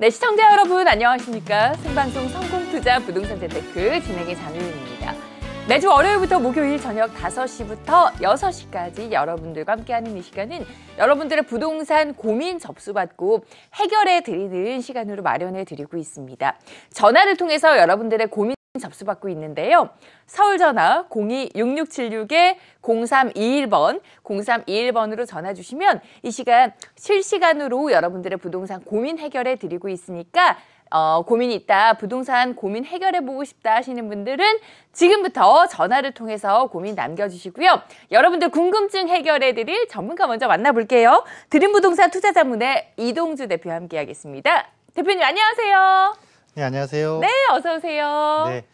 네, 시청자 여러분 안녕하십니까? 생방송 성공투자 부동산 재테크 진행의 장유인입니다. 매주 월요일부터 목요일 저녁 5시부터 6시까지 여러분들과 함께하는 이 시간은 여러분들의 부동산 고민 접수받고 해결해드리는 시간으로 마련해드리고 있습니다. 전화를 통해서 여러분들의 고민 접수받고 있는데요. 서울 전화 02-6676-0321번, 0321번으로 전화 주시면 이 시간 실시간으로 여러분들의 부동산 고민 해결해 드리고 있으니까 고민이 있다, 부동산 고민 해결해보고 싶다 하시는 분들은 지금부터 전화를 통해서 고민 남겨주시고요. 여러분들 궁금증 해결해드릴 전문가 먼저 만나볼게요. 드림부동산 투자자문의 이동주 대표와 함께하겠습니다. 대표님 안녕하세요. 네, 안녕하세요. 네, 어서 오세요. 네,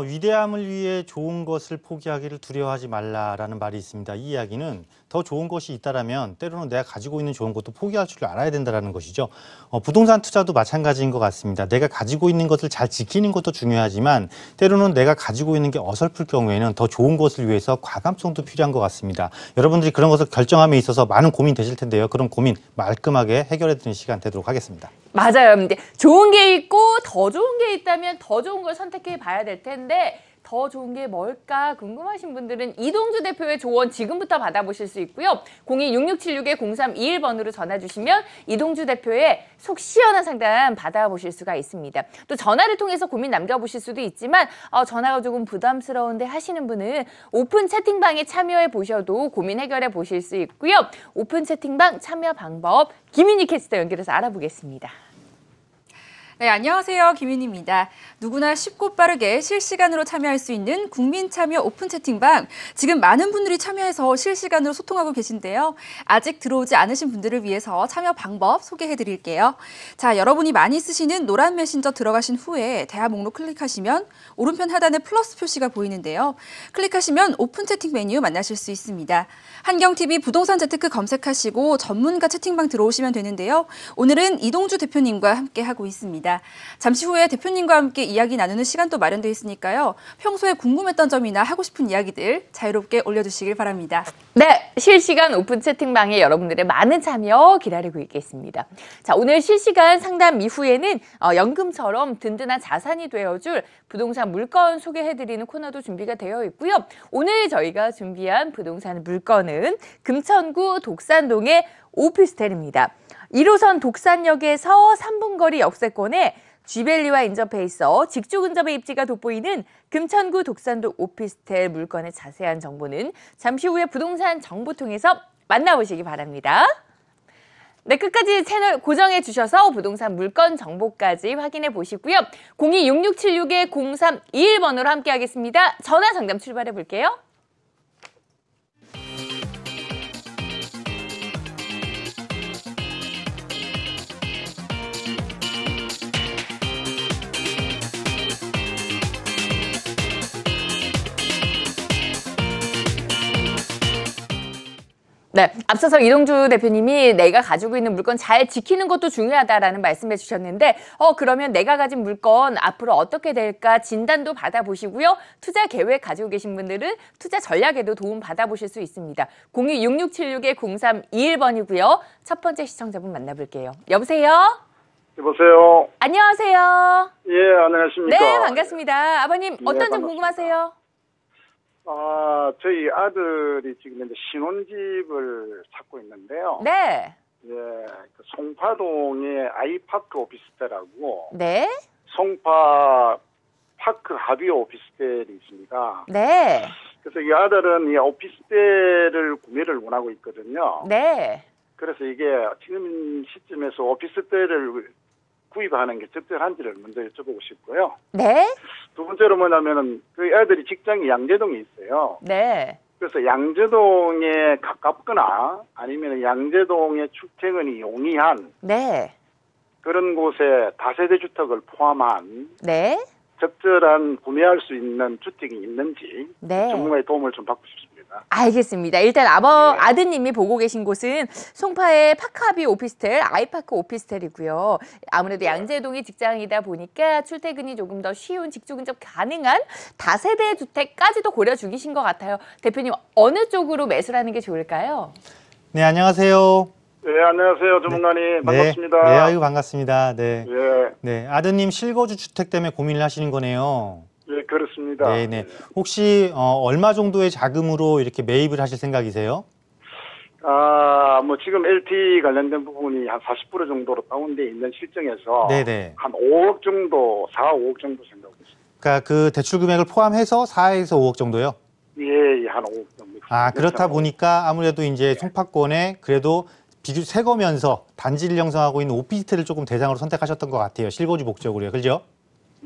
위대함을 위해 좋은 것을 포기하기를 두려워하지 말라라는 말이 있습니다. 이 이야기는 더 좋은 것이 있다라면 때로는 내가 가지고 있는 좋은 것도 포기할 줄 알아야 된다는 것이죠. 부동산 투자도 마찬가지인 것 같습니다. 내가 가지고 있는 것을 잘 지키는 것도 중요하지만 때로는 내가 가지고 있는 게 어설플 경우에는 더 좋은 것을 위해서 과감성도 필요한 것 같습니다. 여러분들이 그런 것을 결정함에 있어서 많은 고민 되실 텐데요. 그런 고민 말끔하게 해결해드리는 시간 되도록 하겠습니다. 맞아요. 근데 좋은 게 있고 더 좋은 게 있다면 더 좋은 걸 선택해 봐야 될 텐데 더 좋은 게 뭘까 궁금하신 분들은 이동주 대표의 조언 지금부터 받아보실 수 있고요. 02-6676-0321번으로 전화 주시면 이동주 대표의 속 시원한 상담 받아보실 수가 있습니다. 또 전화를 통해서 고민 남겨보실 수도 있지만 전화가 조금 부담스러운데 하시는 분은 오픈 채팅방에 참여해 보셔도 고민 해결해 보실 수 있고요. 오픈 채팅방 참여 방법 김윤희 캐스터 연결해서 알아보겠습니다. 네, 안녕하세요. 김윤희입니다. 누구나 쉽고 빠르게 실시간으로 참여할 수 있는 국민참여 오픈 채팅방. 지금 많은 분들이 참여해서 실시간으로 소통하고 계신데요. 아직 들어오지 않으신 분들을 위해서 참여 방법 소개해 드릴게요. 자, 여러분이 많이 쓰시는 노란 메신저 들어가신 후에 대화 목록 클릭하시면 오른편 하단에 플러스 표시가 보이는데요. 클릭하시면 오픈 채팅 메뉴 만나실 수 있습니다. 한경TV 부동산 재테크 검색하시고 전문가 채팅방 들어오시면 되는데요. 오늘은 이동주 대표님과 함께 하고 있습니다. 잠시 후에 대표님과 함께 이야기 나누는 시간도 마련되어 있으니까요. 평소에 궁금했던 점이나 하고 싶은 이야기들 자유롭게 올려주시길 바랍니다. 네, 실시간 오픈 채팅방에 여러분들의 많은 참여 기다리고 있겠습니다. 자, 오늘 실시간 상담 이후에는 연금처럼 든든한 자산이 되어줄 부동산 물건 소개해드리는 코너도 준비가 되어 있고요. 오늘 저희가 준비한 부동산 물건은 금천구 독산동의 오피스텔입니다. 1호선 독산역에서 3분 거리 역세권에 쥐벨리와 인접해 있어 직주 근접의 입지가 돋보이는 금천구 독산동 오피스텔 물건의 자세한 정보는 잠시 후에 부동산 정보통에서 만나보시기 바랍니다. 네, 끝까지 채널 고정해 주셔서 부동산 물건 정보까지 확인해 보시고요. 02-6676-0321번으로 함께 하겠습니다. 전화 상담 출발해 볼게요. 네, 앞서서 이동주 대표님이 내가 가지고 있는 물건 잘 지키는 것도 중요하다라는 말씀해 주셨는데 그러면 내가 가진 물건 앞으로 어떻게 될까 진단도 받아보시고요. 투자 계획 가지고 계신 분들은 투자 전략에도 도움 받아보실 수 있습니다. 02-6676-0321번이고요. 첫 번째 시청자분 만나볼게요. 여보세요? 여보세요? 안녕하세요? 예, 안녕하십니까? 네, 반갑습니다. 아버님, 어떤 점 궁금하세요? 저희 아들이 지금 이제 신혼집을 찾고 있는데요. 네. 예, 그 송파동의 아이파크 오피스텔하고 네. 송파 파크 하비오 오피스텔이 있습니다. 네. 그래서 이 아들은 이 오피스텔을 구매를 원하고 있거든요. 네. 그래서 이게 지금 시점에서 오피스텔을 구입하는 게 적절한지를 먼저 여쭤보고 싶고요. 네. 두 번째로 뭐냐면은 그 애들이 직장이 양재동에 있어요. 네. 그래서 양재동에 가깝거나 아니면 양재동의 출퇴근이 용이한 네. 그런 곳에 다세대 주택을 포함한 네. 적절한 구매할 수 있는 주택이 있는지 네. 전문가의 도움을 좀 받고 싶습니다. 알겠습니다. 일단 아드님이 보고 계신 곳은 송파의 파크하비 오피스텔, 아이파크 오피스텔이고요. 아무래도 양재동이 직장이다 보니까 출퇴근이 조금 더 쉬운 직주 근접 가능한 다세대 주택까지도 고려 중이신 것 같아요. 대표님, 어느 쪽으로 매수를 하는 게 좋을까요? 네, 안녕하세요. 네, 안녕하세요, 전문가님. 반갑습니다. 네, 아유 반갑습니다. 네. 예, 네, 아드님 실거주 주택 때문에 고민을 하시는 거네요. 예, 그렇습니다. 네, 네. 혹시 얼마 정도의 자금으로 이렇게 매입을 하실 생각이세요? 뭐 지금 LT 관련된 부분이 한 40% 정도로 다운돼 있는 실정에서 네, 네. 한 5억 정도, 4, 5억 정도 생각하고 있습니다. 그러니까 그 대출 금액을 포함해서 4에서 5억 정도요? 예, 한 5억 정도. 아, 그렇다 보니까 아무래도 이제 송파권에 그래도 비교 새 거면서 단지를 형성하고 있는 오피스텔을 조금 대상으로 선택하셨던 것 같아요. 실거주 목적으로요. 그죠?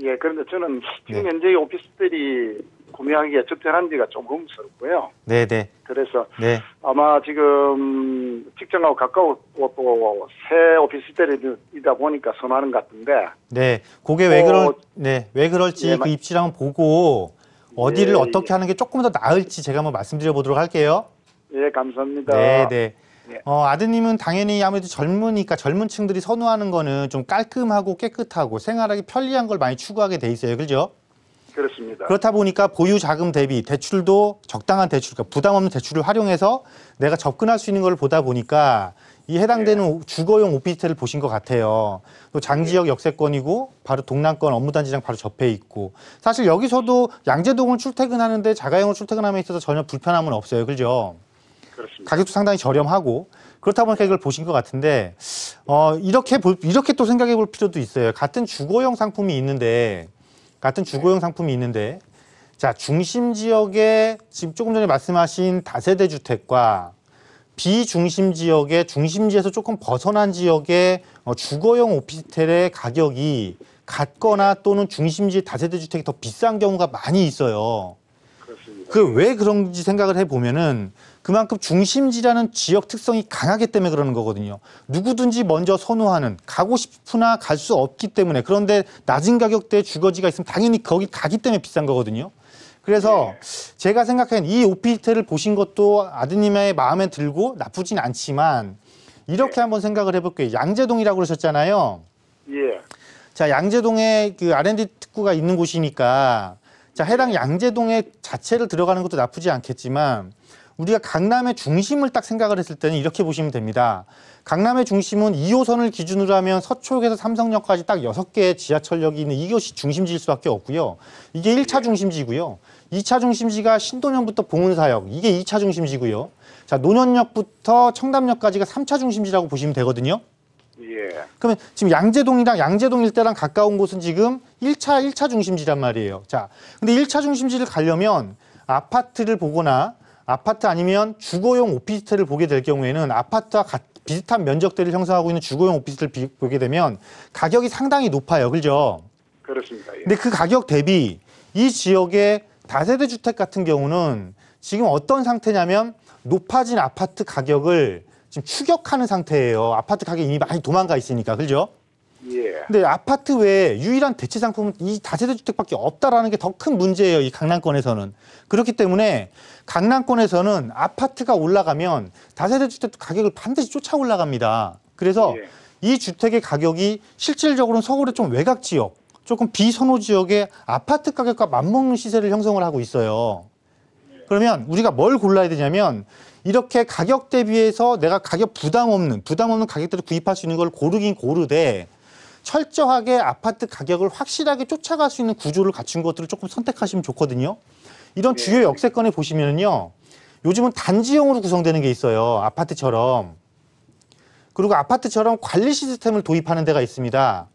예, 그런데 저는 지금 네. 현재 오피스텔이 구매하기가 적절한지가 좀 의문스럽고요. 네, 네. 그래서 네. 아마 지금 직장하고 가까웠고 또 새 오피스텔이다 보니까 선호하는 것 같은데. 네. 그게 왜 그럴지 예, 그 입지를 한번 보고 어디를 예, 어떻게 하는 게 조금 더 나을지 제가 한번 말씀드려 보도록 할게요. 예, 감사합니다. 네, 네. 예. 아드님은 당연히 아무래도 젊으니까 젊은 층들이 선호하는 거는 좀 깔끔하고 깨끗하고 생활하기 편리한 걸 많이 추구하게 돼 있어요. 그죠? 그렇습니다. 그렇다 보니까 보유 자금 대비 대출도 적당한 대출, 그러니까 부담 없는 대출을 활용해서 내가 접근할 수 있는 걸 보다 보니까 이 해당되는 주거용 오피스텔을 보신 것 같아요. 또 장지역 역세권이고 바로 동남권 업무단지랑 바로 접해 있고 사실 여기서도 양재동을 출퇴근하는데 자가용으로 출퇴근함에 있어서 전혀 불편함은 없어요. 그죠? 그렇습니다. 가격도 상당히 저렴하고 그렇다 보니까 이걸 보신 것 같은데 이렇게 또 생각해 볼 필요도 있어요. 같은 주거용 상품이 있는데 자, 중심 지역에 지금 조금 전에 말씀하신 다세대 주택과 비중심 지역의 중심지에서 조금 벗어난 지역의 주거용 오피스텔의 가격이 같거나 또는 중심지 다세대 주택이 더 비싼 경우가 많이 있어요. 그렇습니다. 그 왜 그런지 생각을 해보면은 그만큼 중심지라는 지역 특성이 강하기 때문에 그러는 거거든요. 누구든지 먼저 선호하는, 가고 싶으나 갈 수 없기 때문에, 그런데 낮은 가격대의 주거지가 있으면 당연히 거기 가기 때문에 비싼 거거든요. 그래서 제가 생각하기엔 이 오피스텔을 보신 것도 아드님의 마음에 들고 나쁘진 않지만 이렇게 한번 생각을 해볼게요. 양재동이라고 그러셨잖아요. 예. 자, 양재동에 그 R&D 특구가 있는 곳이니까 자, 해당 양재동의 자체를 들어가는 것도 나쁘지 않겠지만 우리가 강남의 중심을 딱 생각을 했을 때는 이렇게 보시면 됩니다. 강남의 중심은 2호선을 기준으로 하면 서초역에서 삼성역까지 딱 6개의 지하철역이 있는 이것이 중심지일 수밖에 없고요. 이게 1차 중심지고요. 2차 중심지가 신도년부터 봉은사역, 이게 2차 중심지고요. 자, 논현역부터 청담역까지가 3차 중심지라고 보시면 되거든요. 예. 그러면 지금 양재동이랑 양재동 일대랑 가까운 곳은 지금 1차 중심지란 말이에요. 자, 근데 1차 중심지를 가려면 아파트를 보거나 아파트 아니면 주거용 오피스텔을 보게 될 경우에는 아파트와 비슷한 면적대를 형성하고 있는 주거용 오피스텔을 보게 되면 가격이 상당히 높아요. 그죠? 그렇습니다. 예. 근데 그 가격 대비 이 지역의 다세대 주택 같은 경우는 지금 어떤 상태냐면 높아진 아파트 가격을 지금 추격하는 상태예요. 아파트 가격이 이미 많이 도망가 있으니까. 그죠? 예. 근데 아파트 외에 유일한 대체 상품은 이 다세대 주택밖에 없다라는 게 더 큰 문제예요. 이 강남권에서는. 그렇기 때문에 강남권에서는 아파트가 올라가면 다세대 주택 가격을 반드시 쫓아 올라갑니다. 그래서 예. 이 주택의 가격이 실질적으로는 서울의 좀 외곽 지역, 조금 비선호 지역의 아파트 가격과 맞먹는 시세를 형성을 하고 있어요. 그러면 우리가 뭘 골라야 되냐면 이렇게 가격 대비해서 내가 가격 부담 없는 가격대로 구입할 수 있는 걸 고르긴 고르되 철저하게 아파트 가격을 확실하게 쫓아갈 수 있는 구조를 갖춘 것들을 조금 선택하시면 좋거든요. 이런 주요 역세권에 보시면은요, 요즘은 단지형으로 구성되는 게 있어요. 아파트처럼. 그리고 아파트처럼 관리 시스템을 도입하는 데가 있습니다.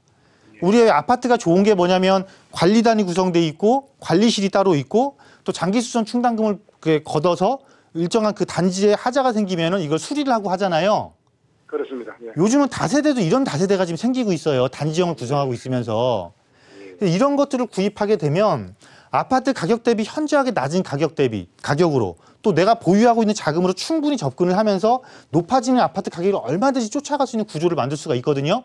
우리의 아파트가 좋은 게 뭐냐면 관리단이 구성돼 있고 관리실이 따로 있고 또 장기수선 충당금을 걷어서 일정한 그 단지에 하자가 생기면은 이걸 수리를 하고 하잖아요. 그렇습니다. 예. 요즘은 다세대도 이런 다세대가 지금 생기고 있어요. 단지형을 구성하고 있으면서. 이런 것들을 구입하게 되면 아파트 가격 대비 현저하게 낮은 가격으로 또 내가 보유하고 있는 자금으로 충분히 접근을 하면서 높아지는 아파트 가격을 얼마든지 쫓아갈 수 있는 구조를 만들 수가 있거든요.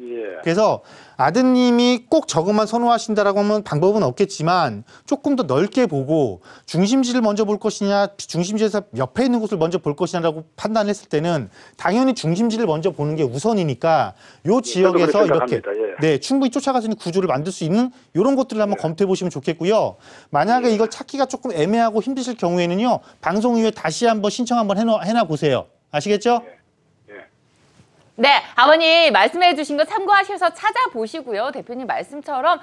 예. 그래서 아드님이 꼭 저것만 선호하신다라고 하면 방법은 없겠지만 조금 더 넓게 보고 중심지를 먼저 볼 것이냐 중심지에서 옆에 있는 곳을 먼저 볼 것이냐라고 판단했을 때는 당연히 중심지를 먼저 보는 게 우선이니까 요 지역에서 이렇게 예. 네, 충분히 쫓아갈 수 있는 구조를 만들 수 있는 이런 것들을 한번 검토해 보시면 좋겠고요. 만약에 이걸 찾기가 조금 애매하고 힘드실 경우에는요. 방송 이후에 다시 한번 신청 한번 해놔 보세요. 아시겠죠? 예. 네, 아버님 말씀해 주신 거 참고하셔서 찾아보시고요. 대표님 말씀처럼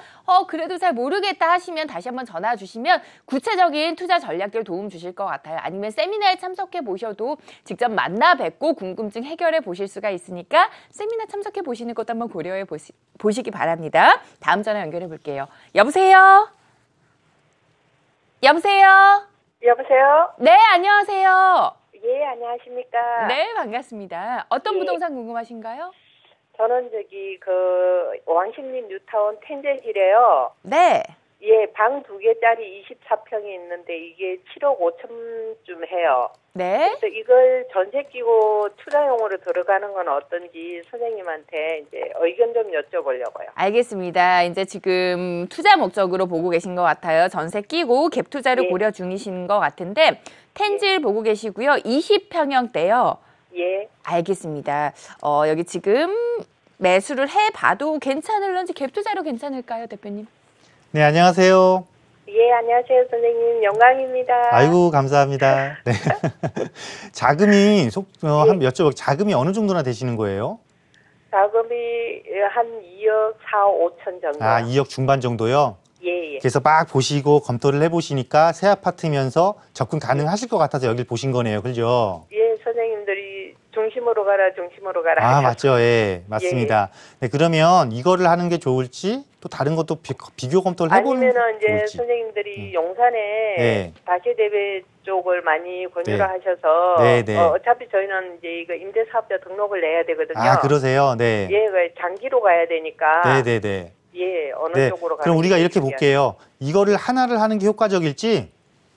그래도 잘 모르겠다 하시면 다시 한번 전화 주시면 구체적인 투자 전략들 도움 주실 것 같아요. 아니면 세미나에 참석해 보셔도 직접 만나 뵙고 궁금증 해결해 보실 수가 있으니까 세미나 참석해 보시는 것도 한번 고려해 보시기 바랍니다. 다음 전화 연결해 볼게요. 여보세요? 여보세요? 여보세요? 네, 안녕하세요. 예, 안녕하십니까? 네, 반갑습니다. 어떤 예. 부동산 궁금하신가요? 저는 왕십리 뉴타운 텐제힐에요. 네. 예, 방 2개짜리 24평이 있는데 이게 7억 5천쯤 해요. 네. 그래서 이걸 전세 끼고 투자용으로 들어가는 건 어떤지 선생님한테 이제 의견 좀 여쭤보려고요. 알겠습니다. 이제 지금 투자 목적으로 보고 계신 것 같아요. 전세 끼고 갭 투자를 예. 고려 중이신 것 같은데 텐질 보고 계시고요. 20평형대요. 예. 알겠습니다. 여기 지금 매수를 해봐도 괜찮을런지 갭 투자로 괜찮을까요, 대표님? 네, 안녕하세요. 예, 안녕하세요, 선생님. 영광입니다. 아이고, 감사합니다. 네. 자금이, 한번 여쭤볼게요. 자금이 어느 정도나 되시는 거예요? 자금이 한 2억 4, 5천 정도. 2억 중반 정도요? 예, 예. 그래서 막 보시고 검토를 해보시니까 새 아파트면서 접근 가능하실 것 같아서 여길 보신 거네요. 그죠? 예, 선생님들이 중심으로 가라 하셔서. 맞죠. 예, 맞습니다. 네, 그러면 이거를 하는 게 좋을지 또 다른 것도 비교 검토를 해보는 게 아니면은 이제 좋을지. 선생님들이 용산에 네. 다세대배 쪽을 많이 권유를 네. 하셔서 네, 네. 어차피 저희는 이제 이거 임대사업자 등록을 내야 되거든요. 그러세요? 네. 예, 그 장기로 가야 되니까. 네네네. 예, 어느 네. 쪽으로 가는 그럼 우리가 게 이렇게 중요하죠. 볼게요. 이거를 하나를 하는 게 효과적일지,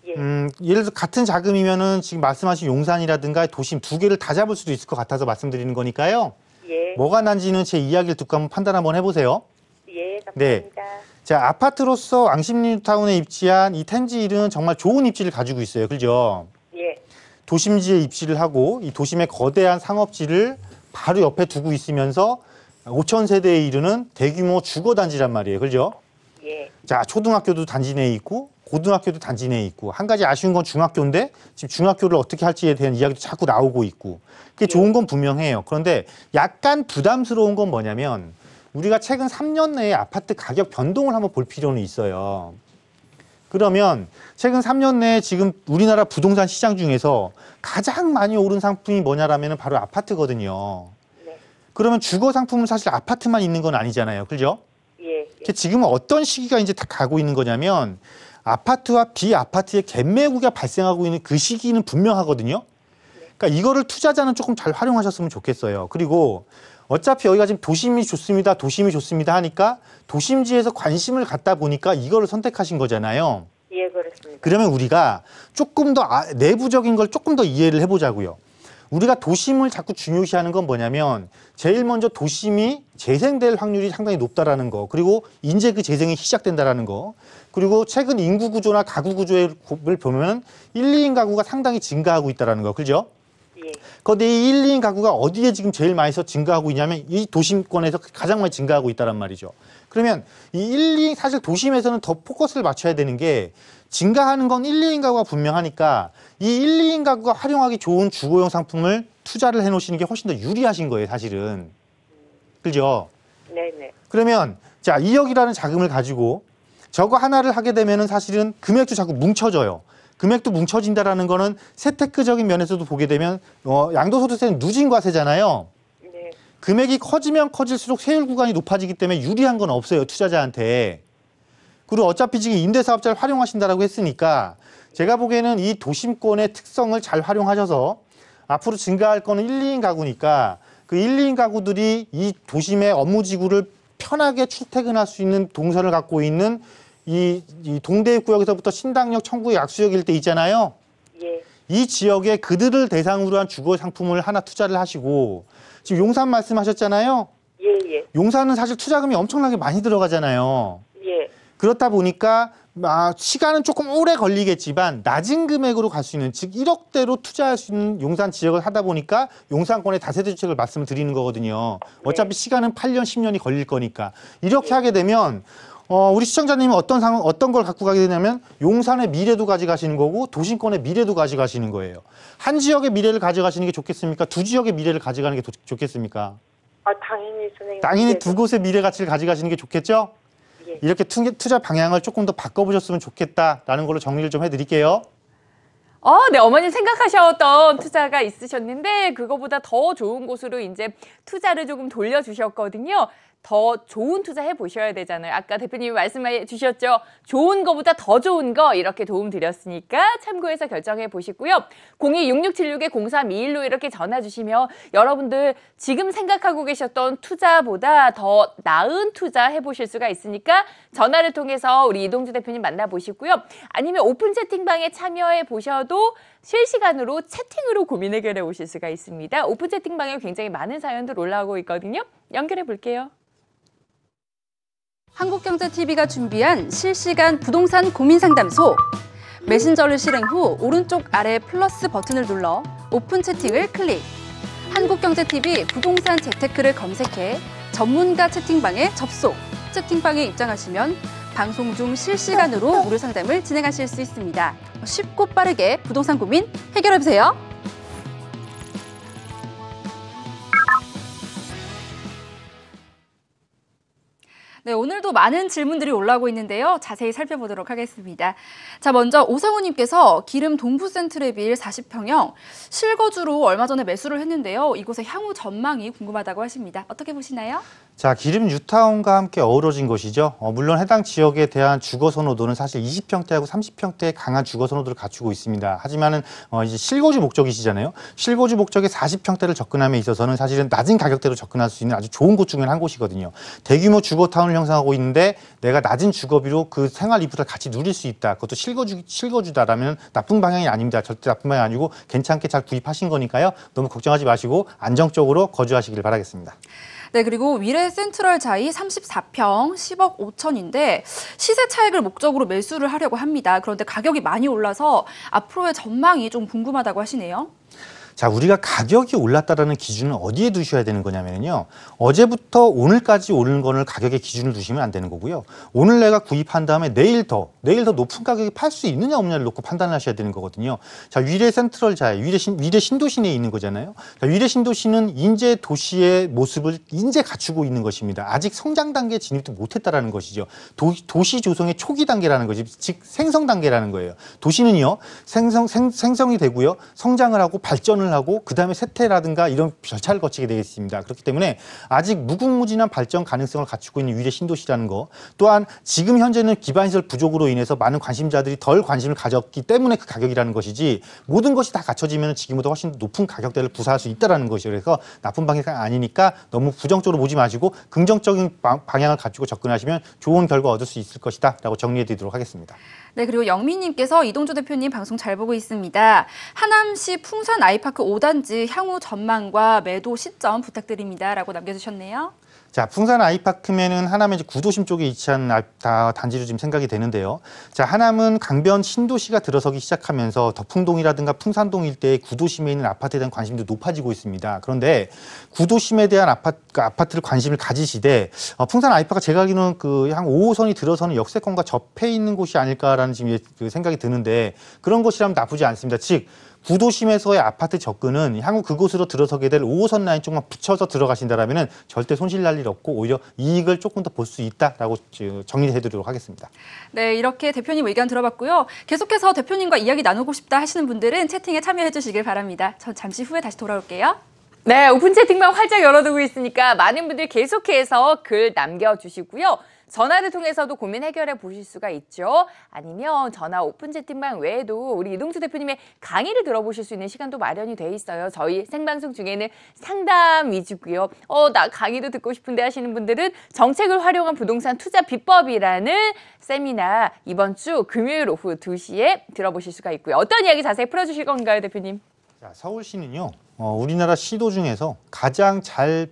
예. 예를 들어 같은 자금이면은 지금 말씀하신 용산이라든가 도심 두 개를 다 잡을 수도 있을 것 같아서 말씀드리는 거니까요. 예. 뭐가 난지는 제 이야기를 듣고 한번 판단 한번 해보세요. 예, 네. 감사합니다. 자, 아파트로서 왕십리타운에 입지한 이 텐지일은 정말 좋은 입지를 가지고 있어요. 그죠? 예. 도심지에 입지를 하고 이 도심의 거대한 상업지를 바로 옆에 두고 있으면서 5천 세대에 이르는 대규모 주거단지란 말이에요. 그죠? 예. 자, 초등학교도 단지 내에 있고 고등학교도 단지 내에 있고 한 가지 아쉬운 건 중학교인데 지금 중학교를 어떻게 할지에 대한 이야기도 자꾸 나오고 있고 그게 좋은 건 분명해요. 그런데 약간 부담스러운 건 뭐냐면 우리가 최근 3년 내에 아파트 가격 변동을 한번 볼 필요는 있어요. 그러면 최근 3년 내에 지금 우리나라 부동산 시장 중에서 가장 많이 오른 상품이 뭐냐라면 바로 아파트거든요. 네. 그러면 주거 상품은 사실 아파트만 있는 건 아니잖아요. 그죠? 예. 예. 지금은 어떤 시기가 이제 다 가고 있는 거냐면 아파트와 비아파트의 갭매구가 발생하고 있는 그 시기는 분명하거든요. 그러니까 이거를 투자자는 조금 잘 활용하셨으면 좋겠어요. 그리고 어차피 여기가 지금 도심이 좋습니다 하니까 도심지에서 관심을 갖다 보니까 이거를 선택하신 거잖아요. 예, 그렇습니다. 그러면 우리가 조금 더 내부적인 걸 조금 더 이해를 해보자고요. 우리가 도심을 자꾸 중요시하는 건 뭐냐면 제일 먼저 도심이 재생될 확률이 상당히 높다라는 거, 그리고 이제 그 재생이 시작된다라는 거, 그리고 최근 인구 구조나 가구 구조를 보면 1, 2인 가구가 상당히 증가하고 있다라는 거, 그죠? 예. 그런데 이 1, 2인 가구가 어디에 지금 제일 많이 증가하고 있냐면 이 도심권에서 가장 많이 증가하고 있다란 말이죠. 그러면 이 1, 2인 사실 도심에서는 더 포커스를 맞춰야 되는 게 증가하는 건 1, 2인 가구가 분명하니까 이 1, 2인 가구가 활용하기 좋은 주거용 상품을 투자를 해놓으시는 게 훨씬 더 유리하신 거예요, 사실은. 그죠? 네네. 그러면 자 2억이라는 자금을 가지고 저거 하나를 하게 되면은 사실은 금액도 자꾸 뭉쳐져요. 금액도 뭉쳐진다라는 거는 세테크적인 면에서도 보게 되면 양도소득세는 누진과세잖아요. 네. 금액이 커지면 커질수록 세율 구간이 높아지기 때문에 유리한 건 없어요, 투자자한테. 그리고 어차피 지금 임대사업자를 활용하신다라고 했으니까 제가 보기에는 이 도심권의 특성을 잘 활용하셔서 앞으로 증가할 거는 1, 2인 가구니까 그 1, 2인 가구들이 이 도심의 업무지구를 편하게 출퇴근할 수 있는 동선을 갖고 있는 이 동대구역에서부터 신당역, 청구역, 약수역 일대 있잖아요. 예. 이 지역에 그들을 대상으로 한 주거 상품을 하나 투자를 하시고 지금 용산 말씀하셨잖아요. 예, 예. 용산은 사실 투자금이 엄청나게 많이 들어가잖아요. 예. 그렇다 보니까 시간은 조금 오래 걸리겠지만 낮은 금액으로 갈 수 있는, 즉 1억대로 투자할 수 있는 용산 지역을 하다 보니까 용산권의 다세대 주택을 말씀을 드리는 거거든요. 어차피 시간은 8년, 10년이 걸릴 거니까. 이렇게 하게 되면 우리 시청자님은 어떤 걸 갖고 가게 되냐면 용산의 미래도 가져가시는 거고 도심권의 미래도 가져가시는 거예요. 한 지역의 미래를 가져가시는 게 좋겠습니까? 두 지역의 미래를 가져가는 게 좋겠습니까? 당연히 선생님. 당연히 그래도. 두 곳의 미래 가치를 가져가시는 게 좋겠죠? 예. 이렇게 투자 방향을 조금 더 바꿔보셨으면 좋겠다라는 걸로 정리를 좀 해드릴게요. 네, 어머님 생각하셨던 투자가 있으셨는데 그거보다 더 좋은 곳으로 이제 투자를 조금 돌려주셨거든요. 더 좋은 투자 해보셔야 되잖아요. 아까 대표님이 말씀해 주셨죠. 좋은 거보다 더 좋은 거 이렇게 도움 드렸으니까 참고해서 결정해 보시고요. 026676-0321로 이렇게 전화 주시면 여러분들 지금 생각하고 계셨던 투자보다 더 나은 투자 해보실 수가 있으니까 전화를 통해서 우리 이동주 대표님 만나보시고요. 아니면 오픈 채팅방에 참여해 보셔도 실시간으로 채팅으로 고민 해결해 오실 수가 있습니다. 오픈 채팅방에 굉장히 많은 사연들 올라오고 있거든요. 연결해 볼게요. 한국경제TV가 준비한 실시간 부동산 고민상담소. 메신저를 실행 후 오른쪽 아래 플러스 버튼을 눌러 오픈 채팅을 클릭. 한국경제TV 부동산 재테크를 검색해 전문가 채팅방에 접속. 채팅방에 입장하시면 방송 중 실시간으로 무료 상담을 진행하실 수 있습니다. 쉽고 빠르게 부동산 고민 해결해보세요. 네, 오늘도 많은 질문들이 올라오고 있는데요. 자세히 살펴보도록 하겠습니다. 자, 먼저 오성우님께서 기름 동부센트레빌 40평형 실거주로 얼마 전에 매수를 했는데요. 이곳의 향후 전망이 궁금하다고 하십니다. 어떻게 보시나요? 자, 기름 뉴타운과 함께 어우러진 것이죠. 물론 해당 지역에 대한 주거 선호도는 사실 20평대하고 30평대의 강한 주거 선호도를 갖추고 있습니다. 하지만은 이제 실거주 목적이시잖아요. 실거주 목적의 40평대를 접근함에 있어서는 사실은 낮은 가격대로 접근할 수 있는 아주 좋은 곳 중에 한 곳이거든요. 대규모 주거타운을 형성하고 있는데 내가 낮은 주거비로 그 생활 이프를 같이 누릴 수 있다. 그것도 실거주다라면 나쁜 방향이 아닙니다. 절대 나쁜 방향이 아니고 괜찮게 잘 구입하신 거니까요. 너무 걱정하지 마시고 안정적으로 거주하시길 바라겠습니다. 네, 그리고 위례 센트럴 자이 34평 10억 5천인데 시세 차익을 목적으로 매수를 하려고 합니다. 그런데 가격이 많이 올라서 앞으로의 전망이 좀 궁금하다고 하시네요. 자, 우리가 가격이 올랐다라는 기준은 어디에 두셔야 되는 거냐면요. 어제부터 오늘까지 오른 거를 가격에 기준을 두시면 안 되는 거고요. 오늘 내가 구입한 다음에 내일 더 높은 가격에 팔 수 있느냐 없느냐를 놓고 판단을 하셔야 되는 거거든요. 자, 위례 센트럴 자이, 위례 신도시 내에 있는 거잖아요. 자, 위례 신도시는 인제 도시의 모습을 인제 갖추고 있는 것입니다. 아직 성장 단계에 진입도 못했다라는 것이죠. 도시 조성의 초기 단계라는 거지, 즉 생성 단계라는 거예요. 도시는요, 생성이 되고요, 성장을 하고 발전을 하고 그 다음에 세태라든가 이런 절차를 거치게 되겠습니다. 그렇기 때문에 아직 무궁무진한 발전 가능성을 갖추고 있는 위례 신도시라는 거, 또한 지금 현재는 기반시설 부족으로 인해서 많은 관심자들이 덜 관심을 가졌기 때문에 그 가격이라는 것이지, 모든 것이 다 갖춰지면 지금보다 훨씬 높은 가격대를 부사할 수 있다는 것이죠. 그래서 나쁜 방향이 아니니까 너무 부정적으로 보지 마시고 긍정적인 방향을 가지고 접근하시면 좋은 결과 얻을 수 있을 것이다 라고 정리해 드리도록 하겠습니다. 네, 그리고 영민님께서 이동주 대표님 방송 잘 보고 있습니다. 하남시 풍산 아이파크 5단지 향후 전망과 매도 시점 부탁드립니다. 라고 남겨주셨네요. 자, 풍산 아이파크면은 하남의 이제 구도심 쪽에 위치한 단지로 지금 생각이 되는데요. 자, 하남은 강변 신도시가 들어서기 시작하면서 덕풍동이라든가 풍산동 일대의 구도심에 있는 아파트에 대한 관심도 높아지고 있습니다. 그런데 구도심에 대한 아파트를 관심을 가지시되 풍산 아이파크가 제가 알기로는 그 향 5호선이 들어서는 역세권과 접해 있는 곳이 아닐까라는 지금 그 생각이 드는데, 그런 곳이라면 나쁘지 않습니다. 즉 구도심에서의 아파트 접근은 향후 그곳으로 들어서게 될 5호선 라인 쪽만 붙여서 들어가신다라면 절대 손실 날 일 없고 오히려 이익을 조금 더 볼 수 있다라고 정리해드리도록 하겠습니다. 네, 이렇게 대표님 의견 들어봤고요. 계속해서 대표님과 이야기 나누고 싶다 하시는 분들은 채팅에 참여해 주시길 바랍니다. 전 잠시 후에 다시 돌아올게요. 네, 오픈 채팅방 활짝 열어두고 있으니까 많은 분들 계속해서 글 남겨주시고요. 전화를 통해서도 고민 해결해 보실 수가 있죠. 아니면 전화 오픈 채팅방 외에도 우리 이동주 대표님의 강의를 들어보실 수 있는 시간도 마련이 돼 있어요. 저희 생방송 중에는 상담 위주고요. 나 강의도 듣고 싶은데 하시는 분들은 정책을 활용한 부동산 투자 비법이라는 세미나 이번 주 금요일 오후 2시에 들어보실 수가 있고요. 어떤 이야기 자세히 풀어주실 건가요, 대표님? 자, 서울시는요, 우리나라 시도 중에서 가장 잘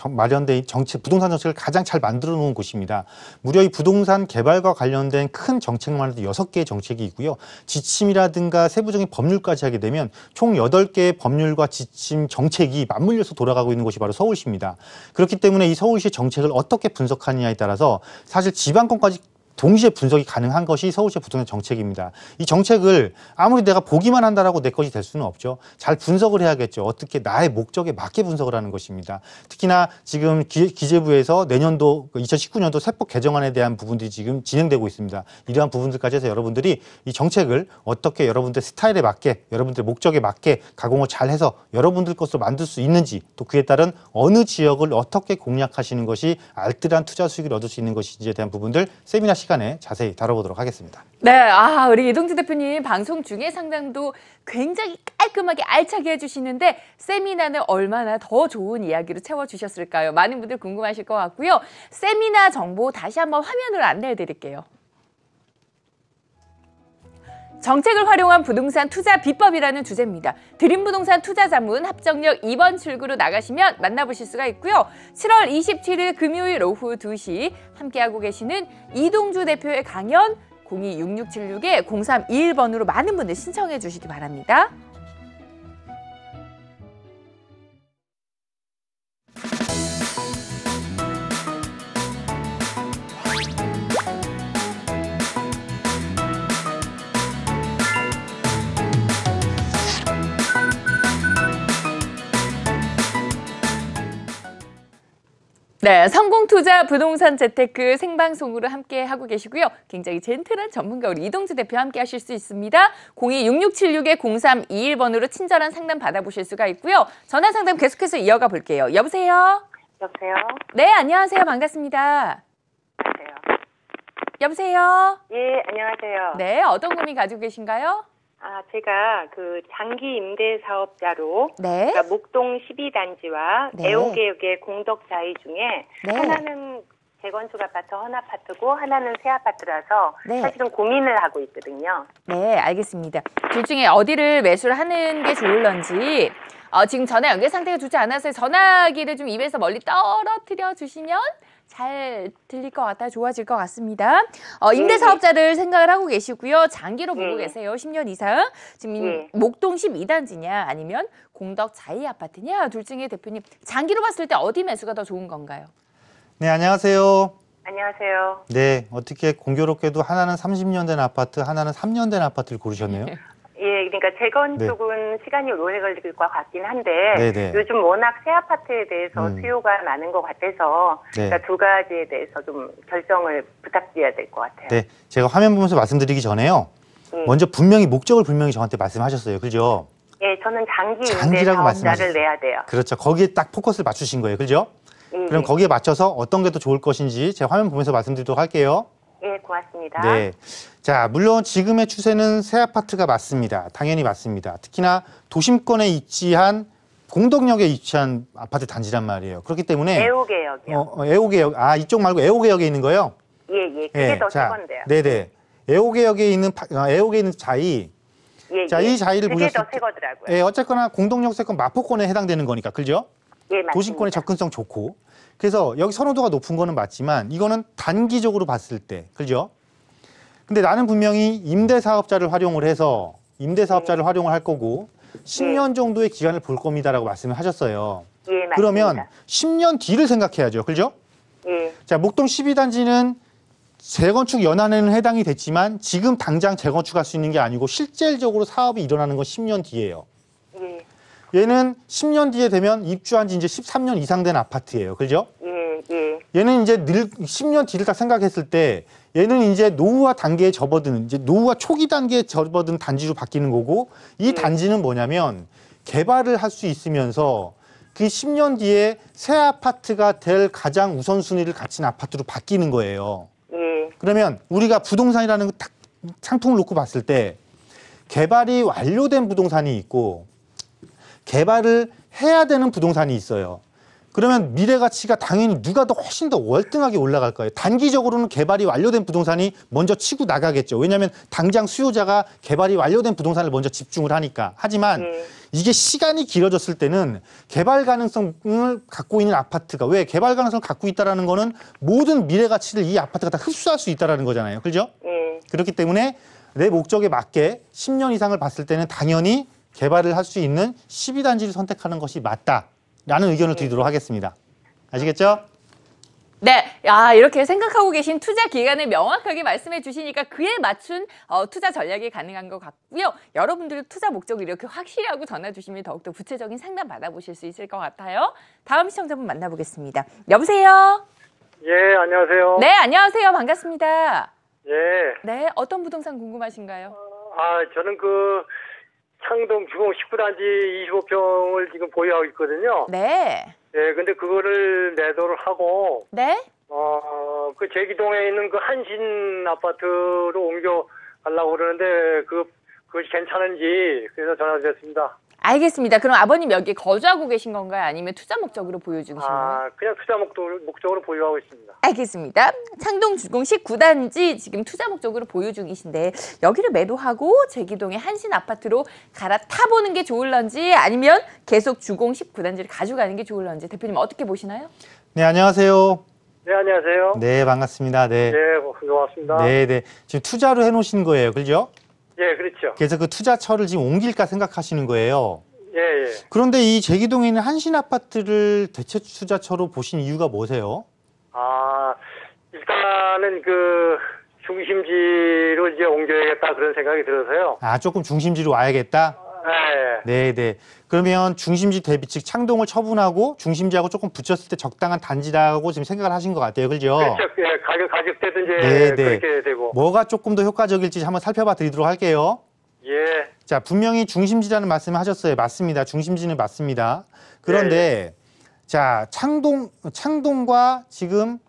마련된 부동산 정책을 가장 잘 만들어 놓은 곳입니다. 무려 이 부동산 개발과 관련된 큰 정책만 해도 6개의 정책이 있고요. 지침이라든가 세부적인 법률까지 하게 되면 총 8개의 법률과 지침 정책이 맞물려서 돌아가고 있는 곳이 바로 서울시입니다. 그렇기 때문에 이 서울시의 정책을 어떻게 분석하느냐에 따라서 사실 지방권까지 동시에 분석이 가능한 것이 서울시의 부동산 정책입니다. 이 정책을 아무리 내가 보기만 한다라고 내 것이 될 수는 없죠. 잘 분석을 해야겠죠. 어떻게 나의 목적에 맞게 분석을 하는 것입니다. 특히나 지금 기재부에서 내년도 2019년도 세법 개정안에 대한 부분들이 지금 진행되고 있습니다. 이러한 부분들까지 해서 여러분들이 이 정책을 어떻게 여러분들 스타일에 맞게 여러분들 목적에 맞게 가공을 잘 해서 여러분들 것으로 만들 수 있는지 또 그에 따른 어느 지역을 어떻게 공략하시는 것이 알뜰한 투자 수익을 얻을 수 있는 것인지에 대한 부분들 세미나 시간에 자세히 다뤄보도록 하겠습니다. 네, 우리 이동주 대표님 방송 중에 상담도 굉장히 깔끔하게 알차게 해주시는데 세미나는 얼마나 더 좋은 이야기로 채워주셨을까요? 많은 분들 궁금하실 것 같고요. 세미나 정보 다시 한번 화면으로 안내해드릴게요. 정책을 활용한 부동산 투자 비법이라는 주제입니다. 드림부동산 투자자문 합정역 2번 출구로 나가시면 만나보실 수가 있고요. 7월 27일 금요일 오후 2시 함께하고 계시는 이동주 대표의 강연 026676-0321번으로 많은 분들 신청해 주시기 바랍니다. 네, 성공투자 부동산 재테크 생방송으로 함께 하고 계시고요. 굉장히 젠틀한 전문가 우리 이동주 대표 함께 하실 수 있습니다. 026676-0321번으로 친절한 상담 받아보실 수가 있고요. 전화 상담 계속해서 이어가 볼게요. 여보세요? 여보세요? 네, 안녕하세요. 반갑습니다. 안녕하세요. 여보세요? 예, 안녕하세요. 네, 어떤 고민 가지고 계신가요? 제가 그 장기 임대 사업자로 네. 그러니까 목동 12단지와 네. 애호개역의 공덕자이 중에 네. 하나는 재건축 아파트 헌아파트고 하나는 새 아파트라서 네. 사실은 고민을 하고 있거든요. 네, 알겠습니다. 둘 중에 어디를 매수를 하는 게 좋을런지 지금 전화 연결 상태가 좋지 않아서 전화기를 좀 입에서 멀리 떨어뜨려 주시면 잘 들릴 것 같아 좋아질 것 같습니다. 임대사업자를 생각을 하고 계시고요. 장기로 보고 계세요. 10년 이상. 지금 목동 12단지냐 아니면 공덕 자이 아파트냐 둘 중에 대표님 장기로 봤을 때 어디 매수가 더 좋은 건가요? 네, 안녕하세요. 안녕하세요. 네, 어떻게 공교롭게도 하나는 30년 된 아파트, 하나는 3년 된 아파트를 고르셨네요. 예, 그러니까 재건축은 시간이 오래 걸릴 것 같긴 한데 네네. 요즘 워낙 새 아파트에 대해서 수요가 많은 것 같아서 네. 그러니까 두 가지에 대해서 좀 결정을 부탁드려야 될 것 같아요. 네, 제가 화면 보면서 말씀드리기 전에요. 먼저 분명히 목적을 분명히 저한테 말씀하셨어요. 그죠? 예, 저는 장기 임대 장기라고 사업자를 말씀하셨어요. 내야 돼요. 그렇죠. 거기에 딱 포커스를 맞추신 거예요. 그죠? 그럼 거기에 맞춰서 어떤 게 더 좋을 것인지 제가 화면 보면서 말씀드리도록 할게요. 예, 고맙습니다. 네. 자, 물론 지금의 추세는 새 아파트가 맞습니다. 당연히 맞습니다. 특히나 도심권에 위치한 공덕역에 위치한 아파트 단지란 말이에요. 그렇기 때문에 애호개역이요. 애호개역. 이쪽 말고 애호개역에 있는 거요? 예, 그게 더 새건데요. 네네. 애호개역에 있는 애호개에 있는 자이. 예, 자, 이 자이를 그게 보셨을 더 새거더라고요. 예, 어쨌거나 공덕역 세권 마포권에 해당되는 거니까. 그죠? 예, 맞습니다. 도심권에 접근성 좋고. 그래서 여기 선호도가 높은 거는 맞지만 이거는 단기적으로 봤을 때. 그죠? 근데 나는 분명히 임대사업자를 활용을 해서 임대사업자를 활용을 할 거고 10년 정도의 기간을 볼 겁니다라고 말씀을 하셨어요. 예, 맞습니다. 그러면 10년 뒤를 생각해야죠. 그죠? 예, 자, 목동 12단지는 재건축 연한에는 해당이 됐지만 지금 당장 재건축할 수 있는 게 아니고 실질적으로 사업이 일어나는 건 10년 뒤예요. 예, 얘는 10년 뒤에 되면 입주한 지 이제 13년 이상 된 아파트예요. 그죠? 예. 얘는 이제 10년 뒤를 딱 생각했을 때 얘는 이제 노후화 단계에 접어드는 이제 노후화 초기 단계에 접어든 단지로 바뀌는 거고 이 단지는 뭐냐면 개발을 할 수 있으면서 그 10년 뒤에 새 아파트가 될 가장 우선순위를 갖춘 아파트로 바뀌는 거예요. 그러면 우리가 부동산이라는 거 딱 상품을 놓고 봤을 때 개발이 완료된 부동산이 있고 개발을 해야 되는 부동산이 있어요. 그러면 미래 가치가 당연히 누가 더 훨씬 더 월등하게 올라갈 거예요. 단기적으로는 개발이 완료된 부동산이 먼저 치고 나가겠죠. 왜냐하면 당장 수요자가 개발이 완료된 부동산을 먼저 집중을 하니까. 하지만 이게 시간이 길어졌을 때는 개발 가능성을 갖고 있는 아파트가 왜 개발 가능성을 갖고 있다는 거는 모든 미래 가치를 이 아파트가 다 흡수할 수 있다는 거잖아요. 그렇죠? 그렇기 때문에 내 목적에 맞게 10년 이상을 봤을 때는 당연히 개발을 할 수 있는 12단지를 선택하는 것이 맞다라는 의견을 드리도록 하겠습니다. 아시겠죠? 네, 야, 이렇게 생각하고 계신 투자 기간을 명확하게 말씀해 주시니까 그에 맞춘 투자 전략이 가능한 것 같고요. 여러분들도 투자 목적을 이렇게 확실하고 전화 주시면 더욱더 구체적인 상담 받아보실 수 있을 것 같아요. 다음 시청자분 만나보겠습니다. 여보세요? 예, 안녕하세요. 네, 안녕하세요. 반갑습니다. 예. 네, 어떤 부동산 궁금하신가요? 저는 창동 주공 19단지 25평을 지금 보유하고 있거든요. 네. 예, 근데 그거를 매도를 하고, 네? 제기동에 있는 그 한신 아파트로 옮겨 가려고 그러는데, 그것이 괜찮은지, 그래서 전화드렸습니다. 알겠습니다. 그럼 아버님 여기 거주하고 계신 건가요? 아니면 투자 목적으로 보유 중이신 거예요? 그냥 투자 목적으로 보유하고 있습니다. 알겠습니다. 창동 주공 19단지 지금 투자 목적으로 보유 중이신데 여기를 매도하고 제기동의 한신 아파트로 갈아타보는 게 좋을런지 아니면 계속 주공 19단지를 가져가는 게 좋을런지 대표님 어떻게 보시나요? 네, 안녕하세요. 네, 안녕하세요. 네, 반갑습니다. 네. 예, 고맙습니다. 네, 네. 지금 투자로 해놓으신 거예요. 그죠? 예, 그렇죠. 그래서 그 투자처를 지금 옮길까 생각하시는 거예요. 예, 예. 그런데 이 제기동에 있는 한신 아파트를 대체 투자처로 보신 이유가 뭐세요? 일단은 중심지로 이제 옮겨야겠다 그런 생각이 들어서요. 조금 중심지로 와야겠다? 예. 네, 네. 그러면 중심지 대비, 즉 창동을 처분하고 중심지하고 조금 붙였을 때 적당한 단지라고 지금 생각을 하신 것 같아요. 그죠? 그렇죠. 예, 가격대도 이제 네, 네. 그렇게 되고. 뭐가 조금 더 효과적일지 한번 살펴봐 드리도록 할게요. 예. 자, 분명히 중심지라는 말씀을 하셨어요. 맞습니다. 중심지는 맞습니다. 그런데 자, 창동과 지금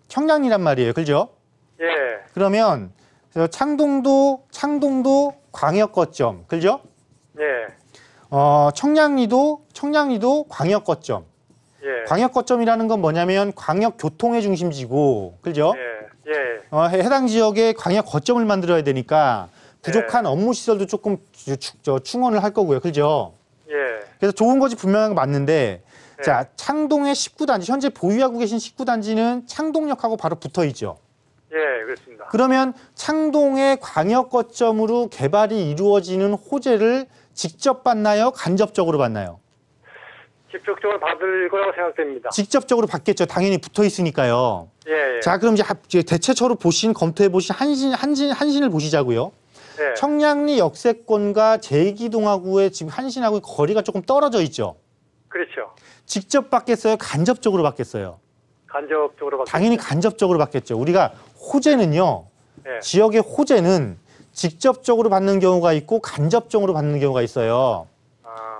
청량리란 말이에요. 그죠? 예. 그러면 창동도 광역 거점. 그죠? 예. 청량리도 광역 거점. 예. 광역 거점이라는 건 뭐냐면 광역 교통의 중심지고. 그죠? 예. 예. 해당 지역에 광역 거점을 만들어야 되니까 부족한 업무 시설도 조금 충원을 할 거고요. 그죠? 예. 그래서 좋은 것이 분명한 거 맞는데 네. 자, 창동의 19단지, 현재 보유하고 계신 19단지는 창동역하고 바로 붙어 있죠. 예, 그렇습니다. 그러면 창동의 광역 거점으로 개발이 이루어지는 호재를 직접 받나요? 간접적으로 받나요? 직접적으로 받을 거라고 생각됩니다. 직접적으로 받겠죠. 당연히 붙어 있으니까요. 예. 자, 그럼 이제 대체처로 검토해 보신 한신을 보시자고요. 예. 청량리 역세권과 제기동하고의 지금 한신하고 거리가 조금 떨어져 있죠. 그렇죠. 직접 받겠어요? 간접적으로 받겠어요? 간접적으로 받겠죠. 당연히 간접적으로 받겠죠. 우리가 호재는요. 예. 지역의 호재는 직접적으로 받는 경우가 있고 간접적으로 받는 경우가 있어요.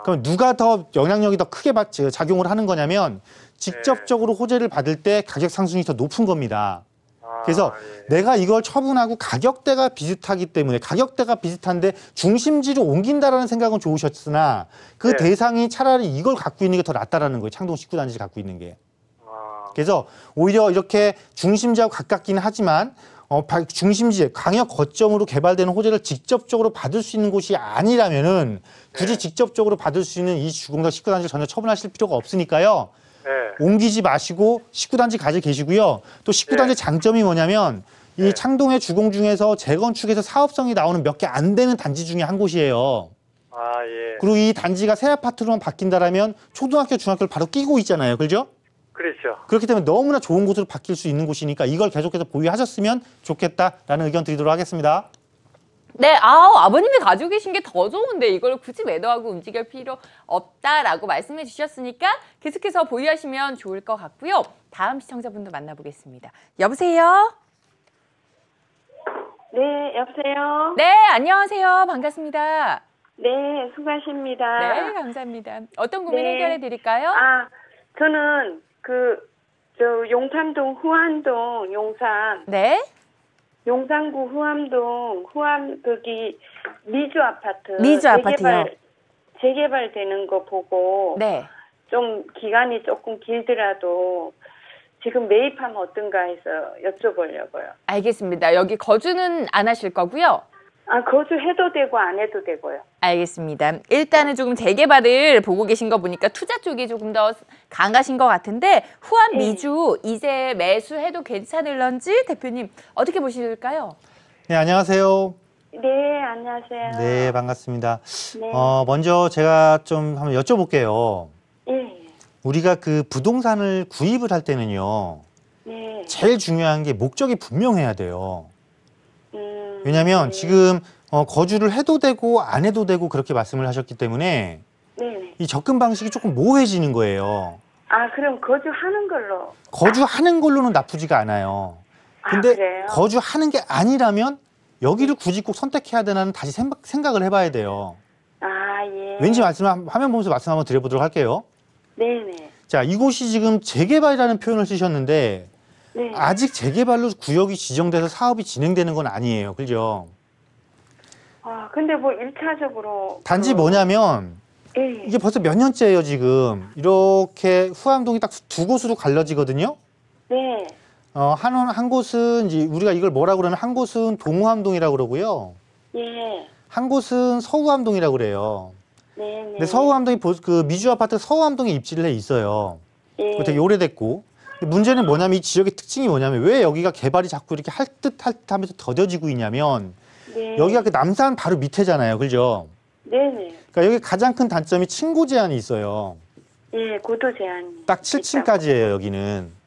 그럼 누가 더 영향력이 더 크게 작용을 하는 거냐면 직접적으로 호재를 받을 때 가격 상승이 더 높은 겁니다. 그래서 내가 이걸 처분하고 가격대가 비슷하기 때문에 가격대가 비슷한데 중심지로 옮긴다라는 생각은 좋으셨으나 그 대상이 차라리 이걸 갖고 있는 게 더 낫다라는 거예요. 창동 19단지를 갖고 있는 게. 그래서 오히려 이렇게 중심지하고 가깝기는 하지만 중심지에 광역 거점으로 개발되는 호재를 직접적으로 받을 수 있는 곳이 아니라면은 굳이 직접적으로 받을 수 있는 이 주공사 19단지를 전혀 처분하실 필요가 없으니까요. 옮기지 마시고 19단지 가지고 계시고요. 또 19단지 장점이 뭐냐면 이 창동의 주공 중에서 재건축에서 사업성이 나오는 몇 개 안 되는 단지 중에 한 곳이에요. 예. 그리고 이 단지가 새 아파트로만 바뀐다라면 초등학교, 중학교를 바로 끼고 있잖아요. 그렇죠? 그렇죠. 그렇기 때문에 너무나 좋은 곳으로 바뀔 수 있는 곳이니까 이걸 계속해서 보유하셨으면 좋겠다라는 의견 드리도록 하겠습니다. 네, 아버님이 가지고 계신 게 더 좋은데 이걸 굳이 매도하고 움직일 필요 없다라고 말씀해 주셨으니까 계속해서 보유하시면 좋을 것 같고요. 다음 시청자분도 만나보겠습니다. 여보세요? 네, 여보세요? 네, 안녕하세요. 반갑습니다. 네, 수고하십니다. 네, 감사합니다. 어떤 고민 네. 해결해 드릴까요? 저는 용산동 후암동 네. 용산구 후암동 거기 미주 아파트 미주 아파트요. 재개발되는 거 보고 네. 좀 기간이 조금 길더라도 지금 매입하면 어떤가 해서 여쭤보려고요. 알겠습니다. 여기 거주는 안 하실 거고요. 거주해도 되고 안 해도 되고요. 알겠습니다. 일단은 조금 재개발을 보고 계신 거 보니까 투자 쪽이 조금 더 강하신 것 같은데 후암 미주 이제 매수해도 괜찮을런지 대표님 어떻게 보실까요? 네, 안녕하세요. 네, 안녕하세요. 네, 반갑습니다. 네. 먼저 제가 좀 한번 여쭤볼게요. 예. 우리가 그 부동산을 구입을 할 때는요. 네. 제일 중요한 게 목적이 분명해야 돼요. 왜냐하면 지금 거주를 해도 되고 안 해도 되고 그렇게 말씀을 하셨기 때문에 네네. 이 접근 방식이 조금 모호해지는 거예요. 아, 그럼 거주하는 걸로. 거주하는 걸로는 나쁘지가 않아요. 근데 그래요? 거주하는 게 아니라면 여기를 굳이 꼭 선택해야 되나는 다시 생각을 해봐야 돼요. 아, 예. 왠지 화면 보면서 말씀 한번 드려보도록 할게요. 네네. 자, 이곳이 지금 재개발이라는 표현을 쓰셨는데 네. 아직 재개발로 구역이 지정돼서 사업이 진행되는 건 아니에요. 그죠? 아, 근데 뭐 1차적으로. 단지 뭐냐면 예. 이게 벌써 몇 년째예요, 지금. 이렇게 후암동이 딱 두 곳으로 갈라지거든요. 네. 한 곳은 이제 우리가 이걸 뭐라고 그러면 한 곳은 동후암동이라고 그러고요. 예. 한 곳은 서후암동이라고 그래요. 네네. 근데 서후암동이 그 미주 아파트 서후암동에 입지를 해 있어요. 예. 되게 오래됐고. 근데 문제는 뭐냐면 이 지역의 특징이 뭐냐면 왜 여기가 개발이 자꾸 이렇게 할 듯 하면서 더뎌지고 있냐면 네. 여기가 그 남산 바로 밑에잖아요. 그죠? 네네. 그러니까 여기 가장 큰 단점이 층고 제한이 있어요. 예, 고도 제한이. 딱 7층까지예요, 여기는.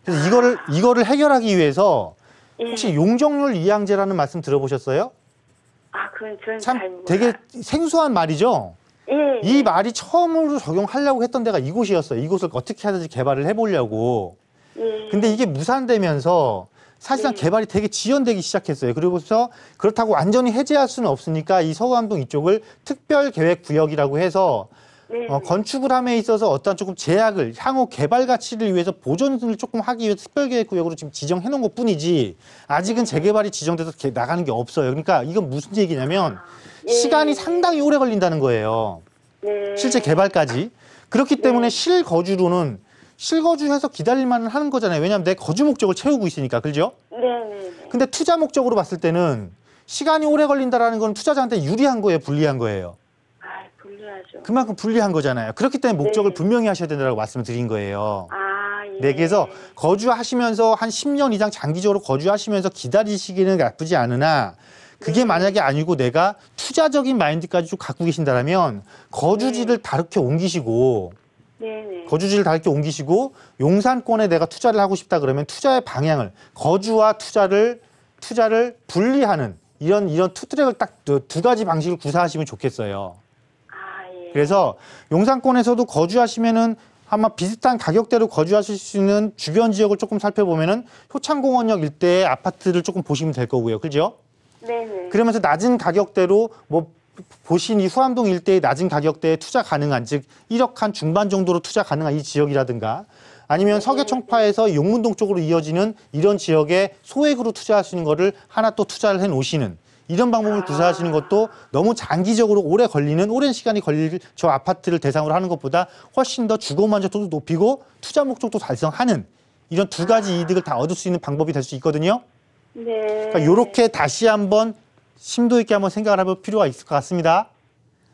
그래서 이거를 해결하기 위해서 예. 혹시 용적률 이양제라는 말씀 들어보셨어요? 아, 그건 저는 참 잘 몰라요. 되게 생소한 말이죠. 예. 이 말이 처음으로 적용하려고 했던 데가 이곳이었어요. 이곳을 어떻게 하든지 개발을 해보려고. 예. 근데 이게 무산되면서 사실상 네. 개발이 되게 지연되기 시작했어요. 그리고서 그렇다고 완전히 해제할 수는 없으니까 이 서구암동 이쪽을 특별계획구역이라고 해서 네. 건축을 함에 있어서 어떤 조금 제약을 향후 개발 가치를 위해서 보존을 조금 하기 위해서 특별계획구역으로 지금 지정해 놓은 것 뿐이지 아직은 재개발이 지정돼서 나가는 게 없어요. 그러니까 이건 무슨 얘기냐면 예. 시간이 상당히 오래 걸린다는 거예요. 네. 실제 개발까지. 그렇기 때문에 실거주로는 실거주해서 기다릴만 하는 거잖아요. 왜냐하면 내 거주 목적을 채우고 있으니까. 그죠? 네네네. 근데 투자 목적으로 봤을 때는 시간이 오래 걸린다라는 건 투자자한테 유리한 거예요, 불리한 거예요? 아, 불리하죠. 그만큼 불리한 거잖아요. 그렇기 때문에 목적을 네. 분명히 하셔야 된다고 말씀을 드린 거예요. 아, 예. 네, 그래서 거주하시면서 한 10년 이상 장기적으로 거주하시면서 기다리시기는 나쁘지 않으나 그게 만약에 아니고 내가 투자적인 마인드까지 좀 갖고 계신다면 거주지를 다르게 옮기시고 네네. 거주지를 다르게 옮기시고 용산권에 내가 투자를 하고 싶다 그러면 투자의 방향을 거주와 투자를 분리하는 이런 투트랙을 딱 두 가지 방식을 구사하시면 좋겠어요. 아, 예. 그래서 용산권에서도 거주하시면은 아마 비슷한 가격대로 거주하실 수 있는 주변 지역을 조금 살펴보면은 효창공원역 일대의 아파트를 조금 보시면 될 거고요. 그죠? 네네. 그러면서 낮은 가격대로 뭐 보신 이 후암동 일대의 낮은 가격대에 투자 가능한 즉 1억 한 중반 정도로 투자 가능한 이 지역이라든가 아니면 서계청파에서 용문동 쪽으로 이어지는 이런 지역에 소액으로 투자할 수 있는 거를 하나 또 투자를 해 놓으시는 이런 방법을 구사하시는 것도 너무 장기적으로 오랜 시간이 걸릴 저 아파트를 대상으로 하는 것보다 훨씬 더 주거 만족도도 높이고 투자 목적도 달성하는 이런 두 가지 이득을 다 얻을 수 있는 방법이 될 수 있거든요. 네. 그러니까 이렇게 다시 한번 심도 있게 한번 생각을 해볼 필요가 있을 것 같습니다.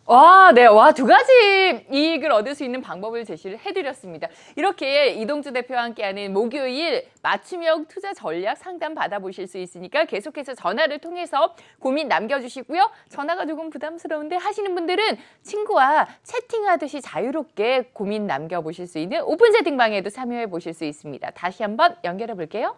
와, 네. 와, 두 가지 이익을 얻을 수 있는 방법을 제시를 해드렸습니다. 이렇게 이동주 대표와 함께하는 목요일 맞춤형 투자 전략 상담 받아보실 수 있으니까 계속해서 전화를 통해서 고민 남겨주시고요. 전화가 조금 부담스러운데 하시는 분들은 친구와 채팅하듯이 자유롭게 고민 남겨보실 수 있는 오픈 채팅방에도 참여해 보실 수 있습니다. 다시 한번 연결해 볼게요.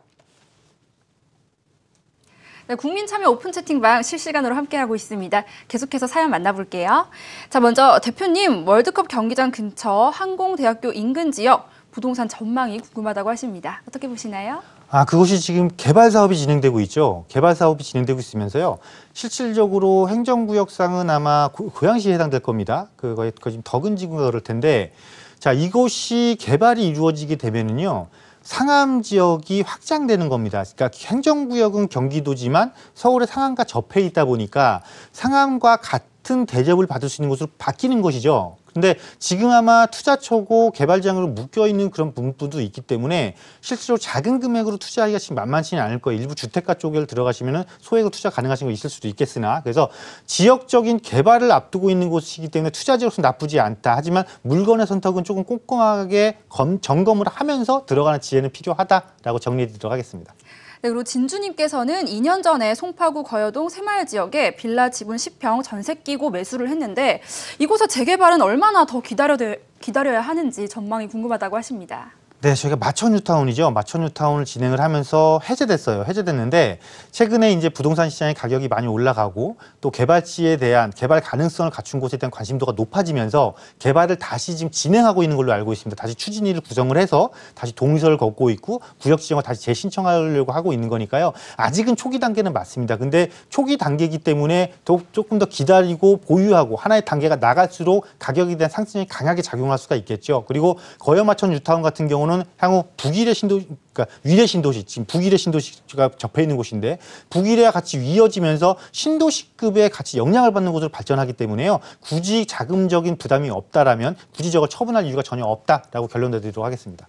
네, 국민참여 오픈 채팅방 실시간으로 함께하고 있습니다. 계속해서 사연 만나볼게요. 자, 먼저 대표님, 월드컵 경기장 근처 항공대학교 인근 지역 부동산 전망이 궁금하다고 하십니다. 어떻게 보시나요? 그것이 지금 개발 사업이 진행되고 있죠. 개발 사업이 진행되고 있으면서요. 실질적으로 행정구역상은 아마 고양시에 해당될 겁니다. 그거 지금 덕은지구가 그럴 텐데, 자, 이곳이 개발이 이루어지게 되면은요. 상암 지역이 확장되는 겁니다. 그러니까 행정구역은 경기도지만 서울의 상암과 접해 있다 보니까 상암과 같은 대접을 받을 수 있는 곳으로 바뀌는 것이죠. 근데 지금 아마 투자처고 개발장으로 묶여있는 그런 부분도 있기 때문에 실제로 작은 금액으로 투자하기가 지금 만만치는 않을 거예요. 일부 주택가 쪽에 들어가시면 소액으로 투자 가능하신 거 있을 수도 있겠으나 그래서 지역적인 개발을 앞두고 있는 곳이기 때문에 투자지로서 나쁘지 않다. 하지만 물건의 선택은 조금 꼼꼼하게 점검을 하면서 들어가는 지혜는 필요하다라고 정리해 드리도록 하겠습니다. 네, 그리고 진주님께서는 2년 전에 송파구 거여동 새마을 지역에 빌라 지분 10평 전세 끼고 매수를 했는데 이곳의 재개발은 얼마나 더 기다려야 하는지 전망이 궁금하다고 하십니다. 네, 저희가 마천 뉴타운이죠. 마천 뉴타운을 진행을 하면서 해제됐어요. 해제됐는데 최근에 이제 부동산 시장의 가격이 많이 올라가고 또 개발지에 대한 개발 가능성을 갖춘 곳에 대한 관심도가 높아지면서 개발을 다시 지금 진행하고 있는 걸로 알고 있습니다. 다시 추진위를 구성을 해서 다시 동의서를 걷고 있고 구역 지정을 다시 재신청하려고 하고 있는 거니까요. 아직은 초기 단계는 맞습니다. 근데 초기 단계이기 때문에 조금 더 기다리고 보유하고 하나의 단계가 나갈수록 가격에 대한 상승이 강하게 작용할 수가 있겠죠. 그리고 거여마천 뉴타운 같은 경우는 향후 북일의 그러니까 위례 신도시, 지금 북일의 신도시가 접해 있는 곳인데 북일에와 같이 이어지면서 신도시급의 같이 영향을 받는 곳으로 발전하기 때문에요. 굳이 자금적인 부담이 없다라면 굳이 저걸 처분할 이유가 전혀 없다라고 결론 내드리도록 하겠습니다.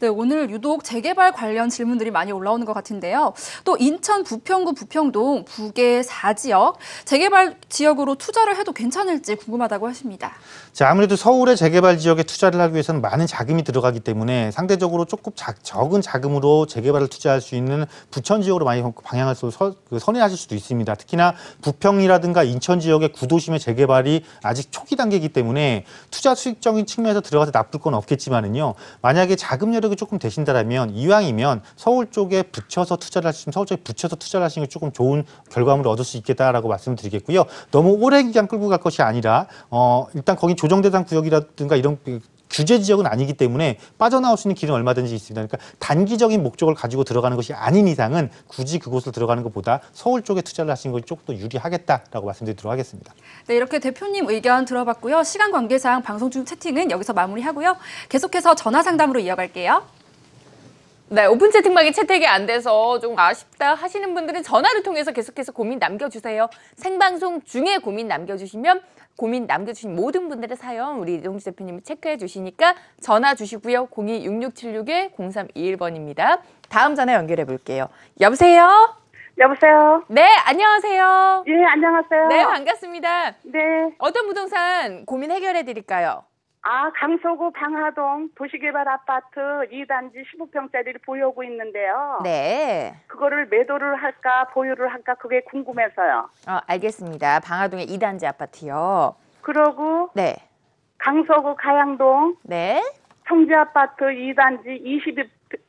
네, 오늘 유독 재개발 관련 질문들이 많이 올라오는 것 같은데요. 또 인천 부평구 부평동 북의 4지역 재개발 지역으로 투자를 해도 괜찮을지 궁금하다고 하십니다. 자, 아무래도 서울의 재개발 지역에 투자를 하기 위해서는 많은 자금이 들어가기 때문에 상대적으로 조금 적은 자금으로 재개발을 투자할 수 있는 부천 지역으로 많이 방향을 선회하실 수도 있습니다. 특히나 부평이라든가 인천 지역의 구도심의 재개발이 아직 초기 단계이기 때문에 투자 수익적인 측면에서 들어가서 나쁠 건 없겠지만은요. 만약에 자금 여력이 조금 되신다라면 이왕이면 서울 쪽에 붙여서 투자를 하시면 서울 쪽에 붙여서 투자를 하시는 게 조금 좋은 결과물을 얻을 수 있겠다라고 말씀드리겠고요. 너무 오래 기간 끌고 갈 것이 아니라 일단 거기 조정대상 구역이라든가 이런 규제 지역은 아니기 때문에 빠져나올 수 있는 길은 얼마든지 있습니다. 그러니까 단기적인 목적을 가지고 들어가는 것이 아닌 이상은 굳이 그곳을 들어가는 것보다 서울 쪽에 투자를 하시는 것이 조금 더 유리하겠다라고 말씀드리도록 하겠습니다. 네, 이렇게 대표님 의견 들어봤고요. 시간 관계상 방송 중 채팅은 여기서 마무리하고요. 계속해서 전화 상담으로 이어갈게요. 네, 오픈 채팅방이 채택이 안 돼서 좀 아쉽다 하시는 분들은 전화를 통해서 계속해서 고민 남겨주세요. 생방송 중에 고민 남겨주시면 고민 남겨주신 모든 분들의 사연 우리 이동주 대표님이 체크해 주시니까 전화 주시고요. 02-6676-0321번입니다. 다음 전화 연결해 볼게요. 여보세요? 여보세요? 네, 안녕하세요. 예, 안녕하세요. 네, 반갑습니다. 네. 어떤 부동산 고민 해결해 드릴까요? 강서구 방화동 도시개발 아파트 2단지 15평짜리를 보유하고 있는데요. 네. 그거를 매도를 할까 보유를 할까 그게 궁금해서요. 알겠습니다. 방화동의 2단지 아파트요. 그러고 네. 강서구 가양동 네. 성지아파트 2단지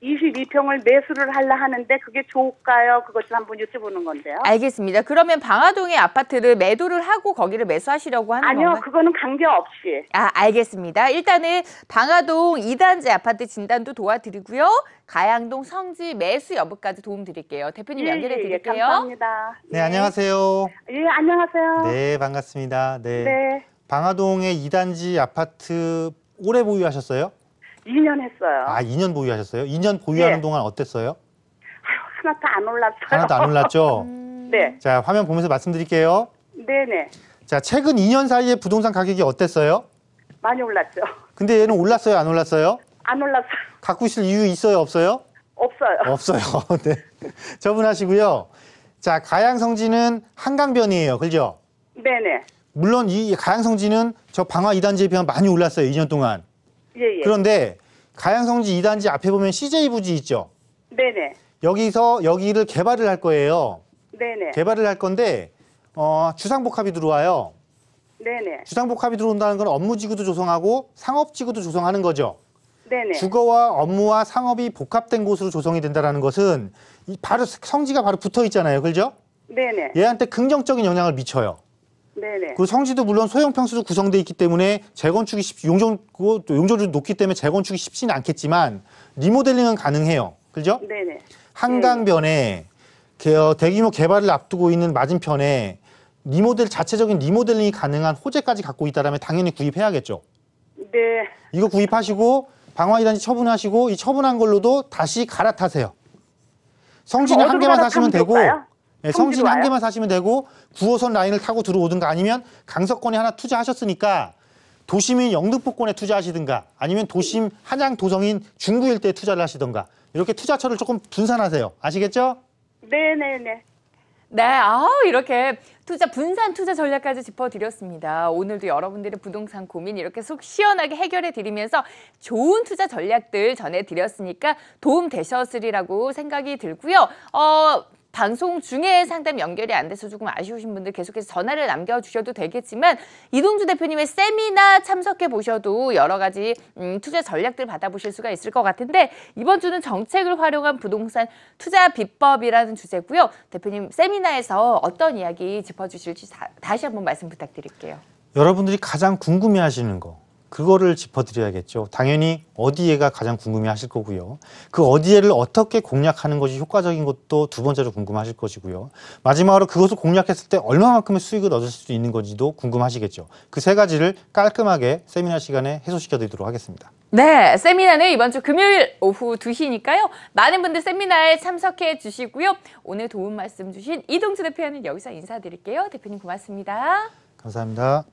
22평을 매수를 하려 하는데 그게 좋을까요? 그것 좀 한번 여쭤보는 건데요. 알겠습니다. 그러면 방화동의 아파트를 매도를 하고 거기를 매수하시려고 하는 건가요? 아니요. 그거는 관계없이. 알겠습니다. 일단은 방화동 2단지 아파트 진단도 도와드리고요. 가양동 성지 매수 여부까지 도움드릴게요. 대표님 연결해 드릴게요. 감사합니다. 네, 안녕하세요. 예, 안녕하세요. 네, 반갑습니다. 네. 네. 방화동의 2단지 아파트 오래 보유하셨어요? 2년 했어요. 2년 보유하셨어요? 2년 보유하는 네. 동안 어땠어요? 하나도 안 올랐어요. 하나도 안 올랐죠? 네. 자, 화면 보면서 말씀드릴게요. 네네. 자, 최근 2년 사이에 부동산 가격이 어땠어요? 많이 올랐죠. 근데 얘는 올랐어요, 안 올랐어요? 안 올랐어요. 갖고 있을 이유 있어요, 없어요? 없어요. 없어요. 네. 처분하시고요. 자, 가양성지는 한강변이에요. 그죠? 네네. 물론 이 가양성지는 저 방화 2단지에 비하면 많이 올랐어요. 2년 동안. 예예. 그런데 가양성지 2단지 앞에 보면 CJ 부지 있죠? 네네. 여기를 개발을 할 거예요. 네네. 개발을 할 건데 주상복합이 들어와요. 네네. 주상복합이 들어온다는 건 업무지구도 조성하고 상업지구도 조성하는 거죠. 네네. 주거와 업무와 상업이 복합된 곳으로 조성이 된다는 것은 바로 성지가 바로 붙어 있잖아요. 그죠? 네네. 얘한테 긍정적인 영향을 미쳐요. 네네. 그리고 성지도 물론 소형 평수로 구성되어 있기 때문에 재건축이 용적률이 높기 때문에 재건축이 쉽지는 않겠지만 리모델링은 가능해요. 그죠? 네네. 한강변에 대규모 개발을 앞두고 있는 맞은편에 자체적인 리모델링이 가능한 호재까지 갖고 있다면 당연히 구입해야겠죠. 네. 이거 구입하시고 방화 2단지 처분하시고 이 처분한 걸로도 다시 갈아타세요. 성지는 한 개만 사시면 되고 성지는 한 개만 사시면 되고 9호선 라인을 타고 들어오든가 아니면 강서권에 하나 투자하셨으니까 도심인 영등포권에 투자하시든가 아니면 도심 한양 도성인 중구 일대에 투자를 하시든가 이렇게 투자처를 조금 분산하세요. 아시겠죠? 네네네. 네, 이렇게 분산 투자 전략까지 짚어드렸습니다. 오늘도 여러분들의 부동산 고민 이렇게 속 시원하게 해결해드리면서 좋은 투자 전략들 전해드렸으니까 도움 되셨으리라고 생각이 들고요. 방송 중에 상담 연결이 안 돼서 조금 아쉬우신 분들 계속해서 전화를 남겨주셔도 되겠지만 이동주 대표님의 세미나 참석해 보셔도 여러 가지 투자 전략들 받아보실 수가 있을 것 같은데 이번 주는 정책을 활용한 부동산 투자 비법이라는 주제고요. 대표님 세미나에서 어떤 이야기 짚어주실지 다시 한번 말씀 부탁드릴게요. 여러분들이 가장 궁금해하시는 거 그거를 짚어드려야겠죠. 당연히 어디에가 가장 궁금해하실 거고요. 그 어디에를 어떻게 공략하는 것이 효과적인 것도 두 번째로 궁금하실 것이고요. 마지막으로 그것을 공략했을 때 얼마만큼의 수익을 얻을 수 있는 건지도 궁금하시겠죠. 그 세 가지를 깔끔하게 세미나 시간에 해소시켜드리도록 하겠습니다. 네, 세미나는 이번 주 금요일 오후 2시니까요. 많은 분들 세미나에 참석해 주시고요. 오늘 도움 말씀 주신 이동주 대표는 여기서 인사드릴게요. 대표님 고맙습니다. 감사합니다.